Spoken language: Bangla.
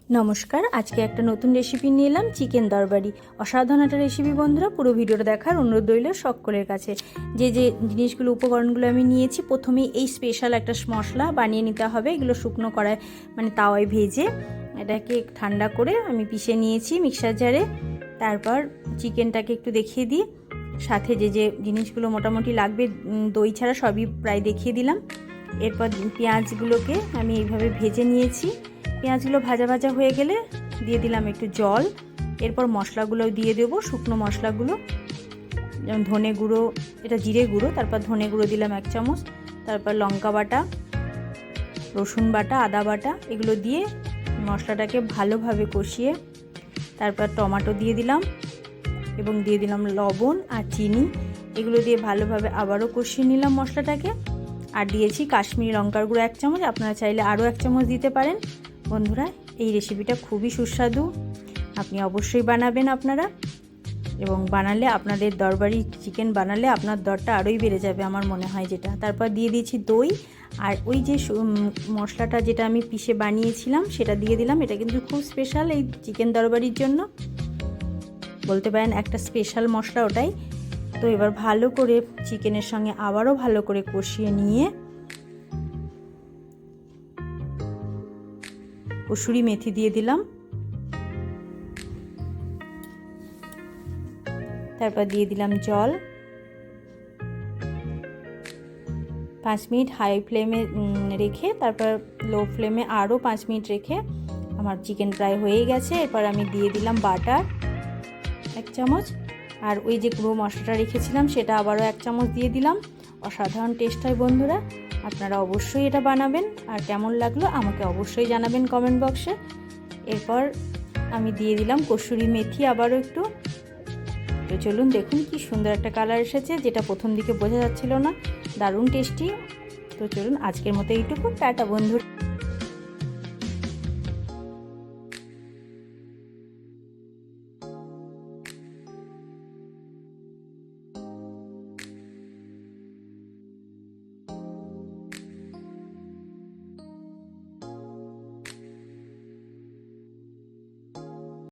নমস্কার, আজকে একটা নতুন রেসিপি নিয়ে এলাম, চিকেন দরবারি। অসাধারণ একটা রেসিপি বন্ধুরা, পুরো ভিডিওটা দেখার অনুরোধ রইল সকলের কাছে। যে জিনিসগুলো উপকরণগুলো আমি নিয়েছি, প্রথমেই এই স্পেশাল একটা মশলা বানিয়ে নিতে হবে। এগুলো শুকনো কড়ায় মানে তাওয়ায় ভেজে এটাকে ঠান্ডা করে আমি পিষে নিয়েছি মিক্সার জারে। তারপর চিকেনটাকে একটু দেখিয়ে দিই, সাথে যে জিনিসগুলো মোটামুটি লাগবে দই ছাড়া সবই প্রায় দেখিয়ে দিলাম। এরপর পেঁয়াজগুলোকে আমি এইভাবে ভেজে নিয়েছি। পেঁয়াজগুলো ভাজা ভাজা হয়ে গেলে দিয়ে দিলাম একটু জল। এরপর মশলাগুলো দিয়ে দেবো, শুকনো মশলাগুলো, যেমন ধনে গুঁড়ো, এটা জিরে গুঁড়ো, তারপর ধনে গুঁড়ো দিলাম 1 চামচ, তারপর লঙ্কা বাটা, রসুন বাটা, আদা বাটা, এগুলো দিয়ে মশলাটাকে ভালোভাবে কষিয়ে তারপর টমেটো দিয়ে দিলাম এবং দিয়ে দিলাম লবণ আর চিনি। এগুলো দিয়ে ভালোভাবে আবারও কষিয়ে নিলাম মশলাটাকে। আর দিয়েছি কাশ্মীরি লঙ্কার গুঁড়ো 1 চামচ, আপনারা চাইলে আরও 1 চামচ দিতে পারেন। বন্ধুরা, এই রেসিপিটা খুবই সুস্বাদু, আপনি অবশ্যই বানাবেন আপনারা, এবং বানালে আপনাদের দরবারি চিকেন বানালে আপনার দরটা আরোই বেড়ে যাবে আমার মনে হয় যেটা। তারপর দিয়ে দিয়েছি দই, আর ওই যে মশলাটা যেটা আমি পিষে বানিয়েছিলাম সেটা দিয়ে দিলাম। এটা কিন্তু খুব স্পেশাল এই চিকেন দরবারির জন্য, বলতে পারেন একটা স্পেশাল মশলা ওটাই। তো এবার ভালো করে চিকেনের সঙ্গে আবারও ভালো করে কষিয়ে নিয়ে কসুরি মেথি দিয়ে দিলাম। তারপর দিয়ে দিলাম জল। 5 মিনিট হাই ফ্লেমে রেখে তারপর লো ফ্লেমে আরও 5 মিনিট রেখে আমার চিকেন প্রায় হয়ে গেছে। এরপর আমি দিয়ে দিলাম বাটার 1 চামচ, আর ওই যে গুঁড়ো মশলাটা রেখেছিলাম সেটা আবারও 1 চামচ দিয়ে দিলাম। অসাধারণ টেস্ট হয় বন্ধুরা, আপনারা অবশ্যই এটা বানাবেন। আর কেমন লাগলো আমাকে অবশ্যই জানাবেন কমেন্ট বক্সে। এরপর আমি দিয়ে দিলাম কসুরি মেথি আবারও একটু। তো চলুন দেখুন কি সুন্দর একটা কালার এসেছে, যেটা প্রথম দিকে বোঝা যাচ্ছিল না। দারুণ টেস্টি। তো চলুন আজকের মতো এইটুকু, টাটা বন্ধুরা।